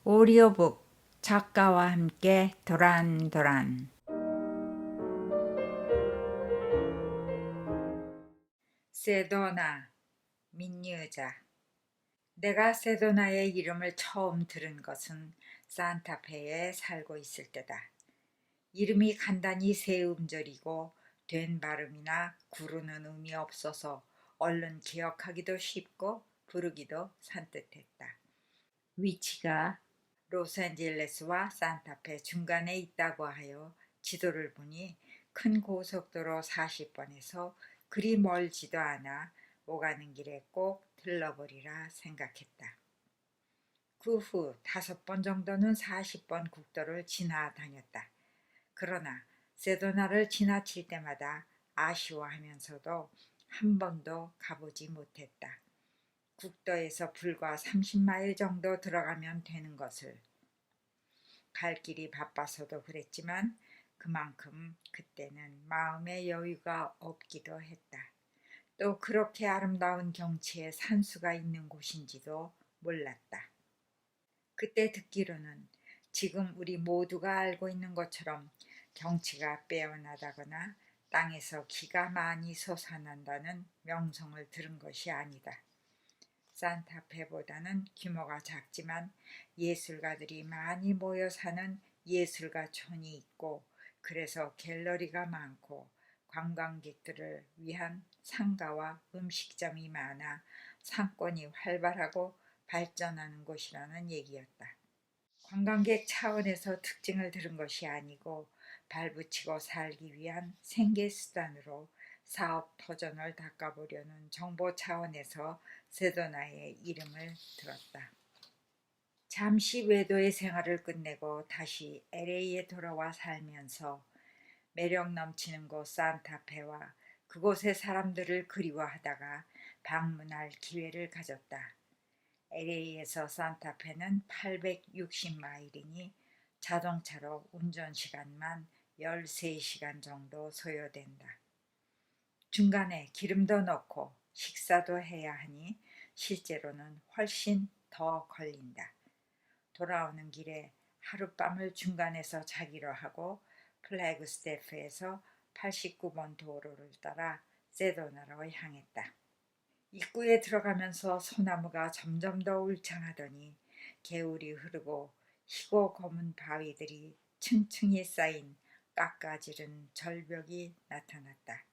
오디오북 작가와 함께 도란도란. 세도나 민유자. 내가 세도나의 이름을 처음 들은 것은 산타페에 살고 있을 때다. 이름이 간단히 세 음절이고 된 발음이나 구르는 음이 없어서 얼른 기억하기도 쉽고 부르기도 산뜻했다. 위치가 로스앤젤레스와 산타페 중간에 있다고 하여 지도를 보니 큰 고속도로 40번에서 그리 멀지도 않아 오가는 길에 꼭 들러보리라 생각했다. 그 후 5번 정도는 40번 국도를 지나다녔다. 그러나 세도나를 지나칠 때마다 아쉬워하면서도 한 번도 가보지 못했다. 국도에서 불과 30마일 정도 들어가면 되는 것을. 갈 길이 바빠서도 그랬지만 그만큼 그때는 마음의 여유가 없기도 했다. 또 그렇게 아름다운 경치에 산수가 있는 곳인지도 몰랐다. 그때 듣기로는 지금 우리 모두가 알고 있는 것처럼 경치가 빼어나다거나 땅에서 기가 많이 솟아난다는 명성을 들은 것이 아니다. 산타페보다는 규모가 작지만 예술가들이 많이 모여 사는 예술가촌이 있고, 그래서 갤러리가 많고 관광객들을 위한 상가와 음식점이 많아 상권이 활발하고 발전하는 곳이라는 얘기였다. 관광객 차원에서 특징을 들은 것이 아니고 발붙이고 살기 위한 생계수단으로 사업 터전을 닦아보려는 정보 차원에서 세도나의 이름을 들었다. 잠시 외도의 생활을 끝내고 다시 LA에 돌아와 살면서 매력 넘치는 곳 산타페와 그곳의 사람들을 그리워하다가 방문할 기회를 가졌다. LA에서 산타페는 860마일이니 자동차로 운전 시간만 13시간 정도 소요된다. 중간에 기름도 넣고 식사도 해야 하니 실제로는 훨씬 더 걸린다. 돌아오는 길에 하룻밤을 중간에서 자기로 하고 플래그스테프에서 89번 도로를 따라 세도나로 향했다. 입구에 들어가면서 소나무가 점점 더 울창하더니 개울이 흐르고 희고 검은 바위들이 층층이 쌓인 깎아지른 절벽이 나타났다.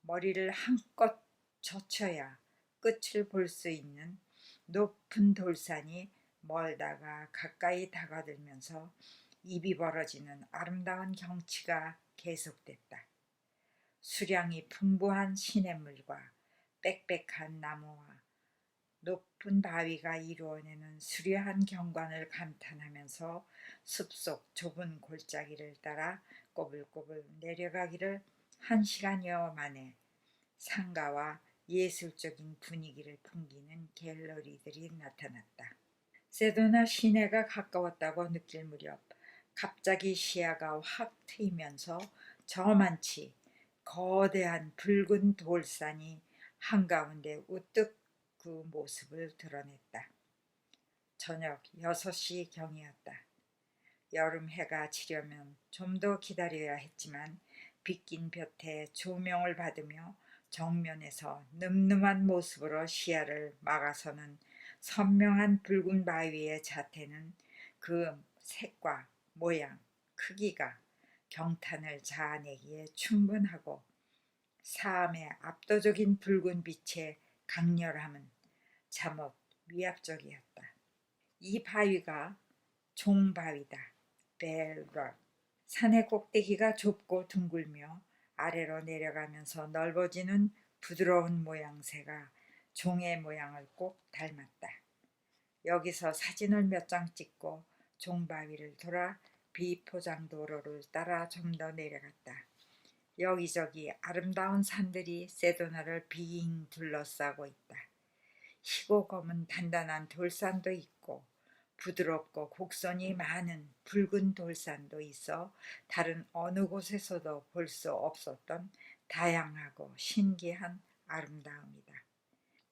머리를 한껏 젖혀야 끝을 볼 수 있는 높은 돌산이 멀다가 가까이 다가들면서 입이 벌어지는 아름다운 경치가 계속됐다. 수량이 풍부한 시냇물과 빽빽한 나무와 높은 바위가 이루어내는 수려한 경관을 감탄하면서 숲속 좁은 골짜기를 따라 꼬불꼬불 내려가기를 1시간여 만에 상가와 예술적인 분위기를 풍기는 갤러리들이 나타났다. 세도나 시내가 가까웠다고 느낄 무렵 갑자기 시야가 확 트이면서 저만치 거대한 붉은 돌산이 한가운데 우뚝 그 모습을 드러냈다. 저녁 6시 경이었다. 여름 해가 지려면 좀 더 기다려야 했지만 빗긴 볕에 조명을 받으며 정면에서 늠름한 모습으로 시야를 막아서는 선명한 붉은 바위의 자태는 그 색과 모양, 크기가 경탄을 자아내기에 충분하고 사암의 압도적인 붉은 빛의 강렬함은 참으 위압적이었다. 이 바위가 종바위다. 벨럭. 산의 꼭대기가 좁고 둥글며 아래로 내려가면서 넓어지는 부드러운 모양새가 종의 모양을 꼭 닮았다. 여기서 사진을 몇 장 찍고 종바위를 돌아 비포장도로를 따라 좀 더 내려갔다. 여기저기 아름다운 산들이 세도나를 빙 둘러싸고 있다. 희고 검은 단단한 돌산도 있고 부드럽고 곡선이 많은 붉은 돌산도 있어 다른 어느 곳에서도 볼 수 없었던 다양하고 신기한 아름다움이다.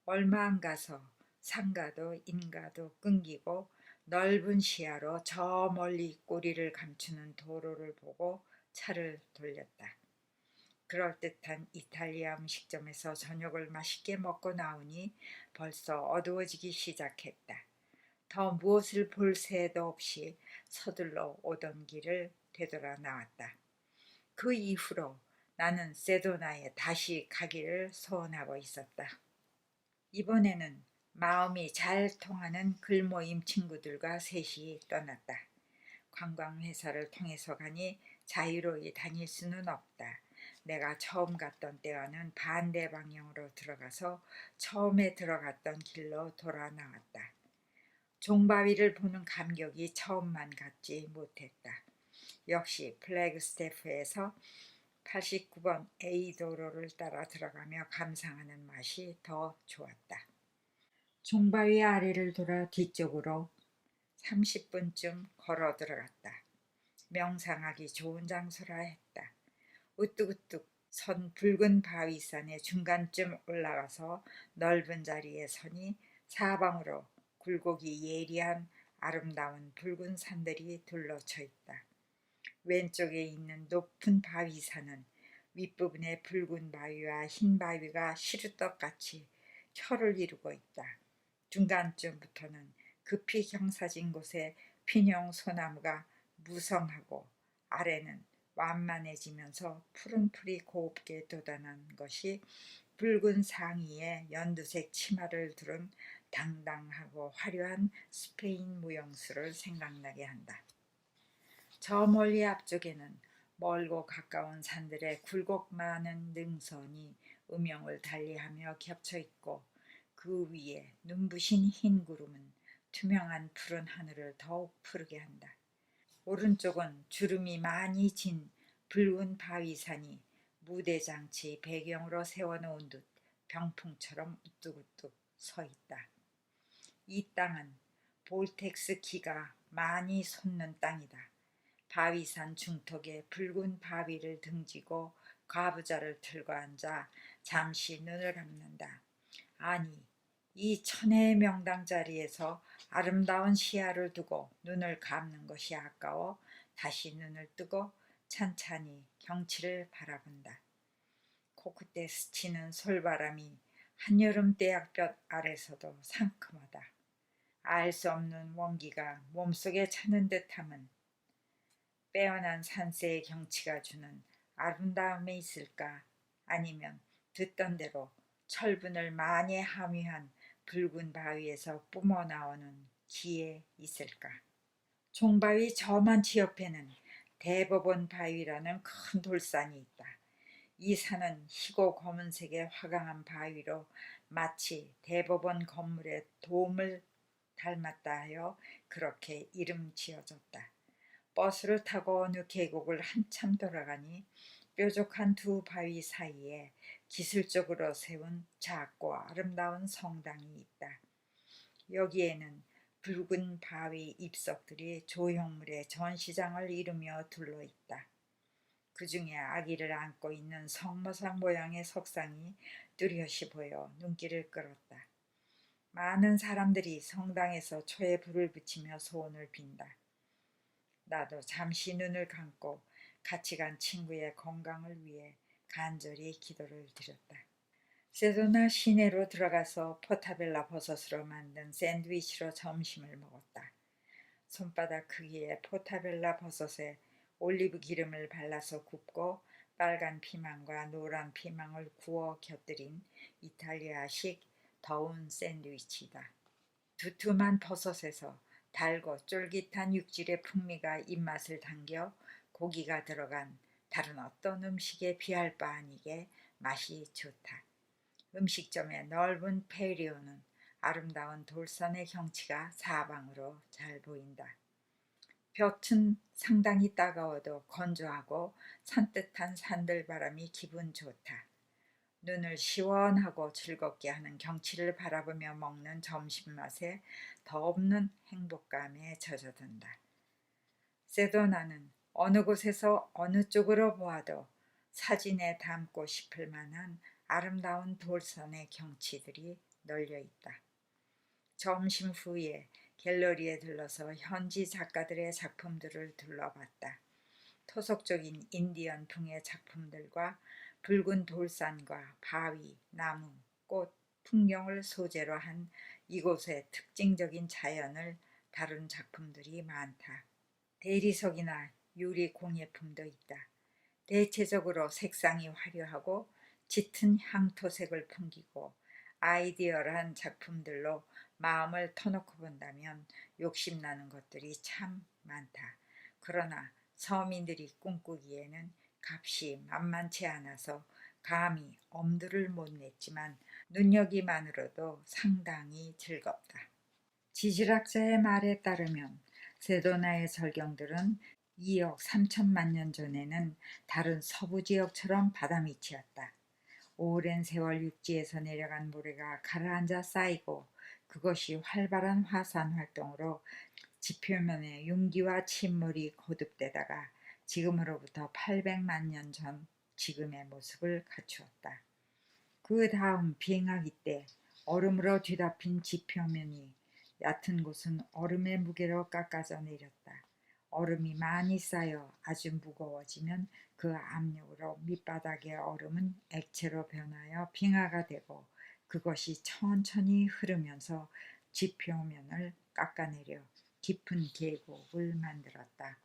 얼마 안 가서 상가도 인가도 끊기고 넓은 시야로 저 멀리 꼬리를 감추는 도로를 보고 차를 돌렸다. 그럴듯한 이탈리아 음식점에서 저녁을 맛있게 먹고 나오니 벌써 어두워지기 시작했다. 더 무엇을 볼 새도 없이 서둘러 오던 길을 되돌아 나왔다. 그 이후로 나는 세도나에 다시 가기를 소원하고 있었다. 이번에는 마음이 잘 통하는 글모임 친구들과 셋이 떠났다. 관광회사를 통해서 가니 자유로이 다닐 수는 없다. 내가 처음 갔던 때와는 반대 방향으로 들어가서 처음에 들어갔던 길로 돌아 나왔다. 종바위를 보는 감격이 처음만 같지 못했다. 역시 플래그스태프에서 89번 A 도로를 따라 들어가며 감상하는 맛이 더 좋았다. 종바위 아래를 돌아 뒤쪽으로 30분쯤 걸어 들어갔다. 명상하기 좋은 장소라 했다. 우뚝우뚝 선 붉은 바위산의 중간쯤 올라가서 넓은 자리에 서니 사방으로 굴곡이 예리한 아름다운 붉은 산들이 둘러쳐 있다. 왼쪽에 있는 높은 바위산은 윗부분의 붉은 바위와 흰 바위가 시루떡같이 혀를 이루고 있다. 중간쯤부터는 급히 경사진 곳에 핀용 소나무가 무성하고 아래는 완만해지면서 푸른 풀이 곱게 돋아난 것이 붉은 상의에 연두색 치마를 두른 당당하고 화려한 스페인 무용수를 생각나게 한다. 저 멀리 앞쪽에는 멀고 가까운 산들의 굴곡 많은 능선이 음영을 달리하며 겹쳐 있고 그 위에 눈부신 흰 구름은 투명한 푸른 하늘을 더욱 푸르게 한다. 오른쪽은 주름이 많이 진 붉은 바위산이 무대장치 배경으로 세워놓은 듯 병풍처럼 우뚝우뚝 서 있다. 이 땅은 볼텍스 기가 많이 솟는 땅이다. 바위산 중턱에 붉은 바위를 등지고 과부자를 들고 앉아 잠시 눈을 감는다. 아니, 이 천혜의 명당 자리에서 아름다운 시야를 두고 눈을 감는 것이 아까워 다시 눈을 뜨고 찬찬히 경치를 바라본다. 코끝에 스치는 솔바람이 한여름 떼약볕 아래서도 상큼하다. 알 수 없는 원기가 몸속에 차는 듯함은 빼어난 산세의 경치가 주는 아름다움에 있을까? 아니면 듣던 대로 철분을 많이 함유한 붉은 바위에서 뿜어나오는 기에 있을까? 종바위 저만치 옆에는 대법원 바위라는 큰 돌산이 있다. 이 산은 희고 검은색의 화강한 바위로 마치 대법원 건물의 돔을 닮았다 하여 그렇게 이름 지어졌다. 버스를 타고 어느 계곡을 한참 돌아가니 뾰족한 두 바위 사이에 기술적으로 세운 작고 아름다운 성당이 있다. 여기에는 붉은 바위 잎석들이 조형물의 전시장을 이루며 둘러있다. 그 중에 아기를 안고 있는 성모상 모양의 석상이 뚜렷이 보여 눈길을 끌었다. 많은 사람들이 성당에서 초에 불을 붙이며 소원을 빈다. 나도 잠시 눈을 감고 같이 간 친구의 건강을 위해 간절히 기도를 드렸다. 세도나 시내로 들어가서 포타벨라 버섯으로 만든 샌드위치로 점심을 먹었다. 손바닥 크기의 포타벨라 버섯에 올리브 기름을 발라서 굽고 빨간 피망과 노란 피망을 구워 곁들인 이탈리아식 더운 샌드위치다. 두툼한 버섯에서 달고 쫄깃한 육질의 풍미가 입맛을 당겨 고기가 들어간 다른 어떤 음식에 비할 바 아니게 맛이 좋다. 음식점의 넓은 페리오는 아름다운 돌산의 경치가 사방으로 잘 보인다. 볕은 상당히 따가워도 건조하고 산뜻한 산들바람이 기분 좋다. 눈을 시원하고 즐겁게 하는 경치를 바라보며 먹는 점심 맛에 더없는 행복감에 젖어든다. 세도나는 어느 곳에서 어느 쪽으로 보아도 사진에 담고 싶을 만한 아름다운 돌산의 경치들이 널려 있다. 점심 후에 갤러리에 들러서 현지 작가들의 작품들을 둘러봤다. 토속적인 인디언 풍의 작품들과 붉은 돌산과 바위, 나무, 꽃, 풍경을 소재로 한 이곳의 특징적인 자연을 다룬 작품들이 많다. 대리석이나 유리 공예품도 있다. 대체적으로 색상이 화려하고 짙은 향토색을 풍기고 아이디어한 작품들로 마음을 터놓고 본다면 욕심나는 것들이 참 많다. 그러나 서민들이 꿈꾸기에는 값이 만만치 않아서 감히 엄두를 못 냈지만 눈여기만으로도 상당히 즐겁다. 지질학자의 말에 따르면 세도나의 절경들은 2억 3천만 년 전에는 다른 서부 지역처럼 바다밑이었다. 오랜 세월 육지에서 내려간 모래가 가라앉아 쌓이고 그것이 활발한 화산 활동으로 지표면에 융기와 침물이 거듭되다가 지금으로부터 800만 년 전 지금의 모습을 갖추었다. 그 다음 빙하기 때 얼음으로 뒤덮인 지표면이 얕은 곳은 얼음의 무게로 깎아져 내렸다. 얼음이 많이 쌓여 아주 무거워지면 그 압력으로 밑바닥의 얼음은 액체로 변하여 빙하가 되고 그것이 천천히 흐르면서 지표면을 깎아내려 깊은 계곡을 만들었다.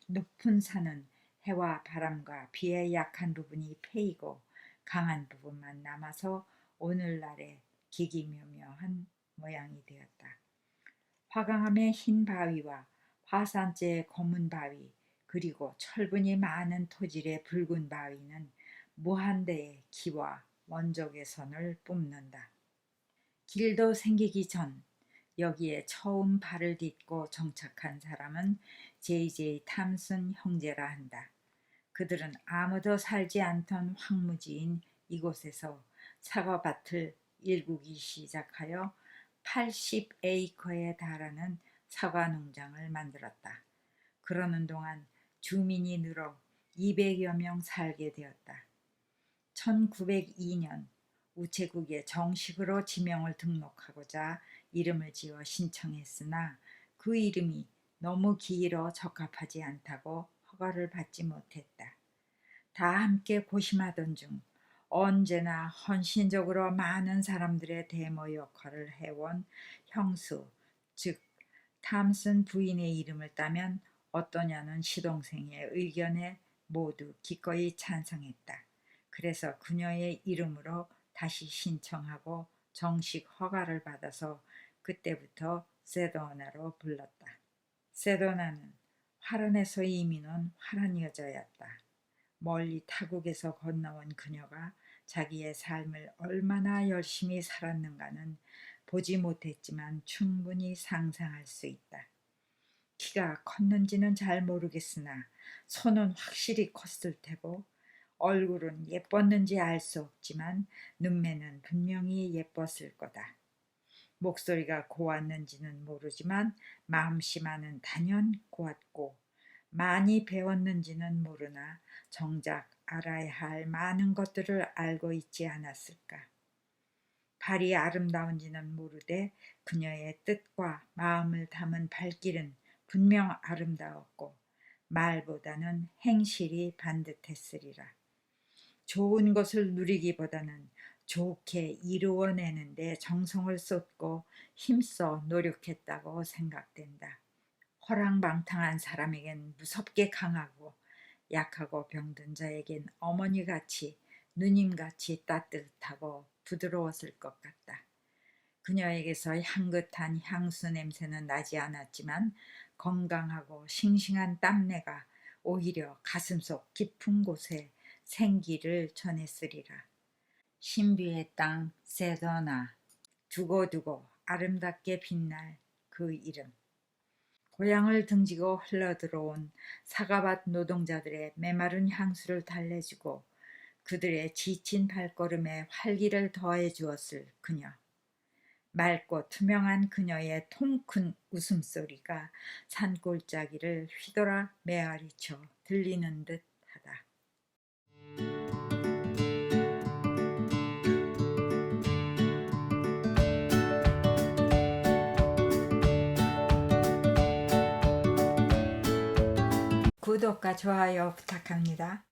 높은 산은 해와 바람과 비의 약한 부분이 패이고 강한 부분만 남아서 오늘날의 기기묘묘한 모양이 되었다. 화강암의 흰 바위와 화산재의 검은 바위 그리고 철분이 많은 토질의 붉은 바위는 무한대의 기와 원적의 선을 뿜는다. 길도 생기기 전 여기에 처음 발을 딛고 정착한 사람은 J.J. 탐슨 형제라 한다. 그들은 아무도 살지 않던 황무지인 이곳에서 사과밭을 일구기 시작하여 80에이커에 달하는 사과 농장을 만들었다. 그러는 동안 주민이 늘어 200여 명 살게 되었다. 1902년 우체국에 정식으로 지명을 등록하고자 이름을 지어 신청했으나 그 이름이 너무 길어 적합하지 않다고 허가를 받지 못했다. 다 함께 고심하던 중 언제나 헌신적으로 많은 사람들의 대모 역할을 해온 형수, 즉 탐슨 부인의 이름을 따면 어떠냐는 시동생의 의견에 모두 기꺼이 찬성했다. 그래서 그녀의 이름으로 다시 신청하고 정식 허가를 받아서 그때부터 세도나로 불렀다. 세도나는 화란에서 이민 온 화란 여자였다. 멀리 타국에서 건너온 그녀가 자기의 삶을 얼마나 열심히 살았는가는 보지 못했지만 충분히 상상할 수 있다. 키가 컸는지는 잘 모르겠으나 손은 확실히 컸을 테고 얼굴은 예뻤는지 알 수 없지만 눈매는 분명히 예뻤을 거다. 목소리가 고왔는지는 모르지만 마음씨만은 단연 고왔고 많이 배웠는지는 모르나 정작 알아야 할 많은 것들을 알고 있지 않았을까. 발이 아름다운지는 모르되 그녀의 뜻과 마음을 담은 발길은 분명 아름다웠고 말보다는 행실이 반듯했으리라. 좋은 것을 누리기보다는 좋게 이루어내는 데 정성을 쏟고 힘써 노력했다고 생각된다. 허랑방탕한 사람에겐 무섭게 강하고 약하고 병든 자에겐 어머니같이 누님같이 따뜻하고 부드러웠을 것 같다. 그녀에게서 향긋한 향수 냄새는 나지 않았지만 건강하고 싱싱한 땀내가 오히려 가슴속 깊은 곳에 생기를 전했으리라. 신비의 땅 세도나, 두고두고 아름답게 빛날 그 이름. 고향을 등지고 흘러들어온 사과밭 노동자들의 메마른 향수를 달래주고 그들의 지친 발걸음에 활기를 더해 주었을 그녀. 맑고 투명한 그녀의 통큰 웃음소리가 산골짜기를 휘돌아 메아리쳐 들리는 듯하다. 구독과 좋아요 부탁합니다.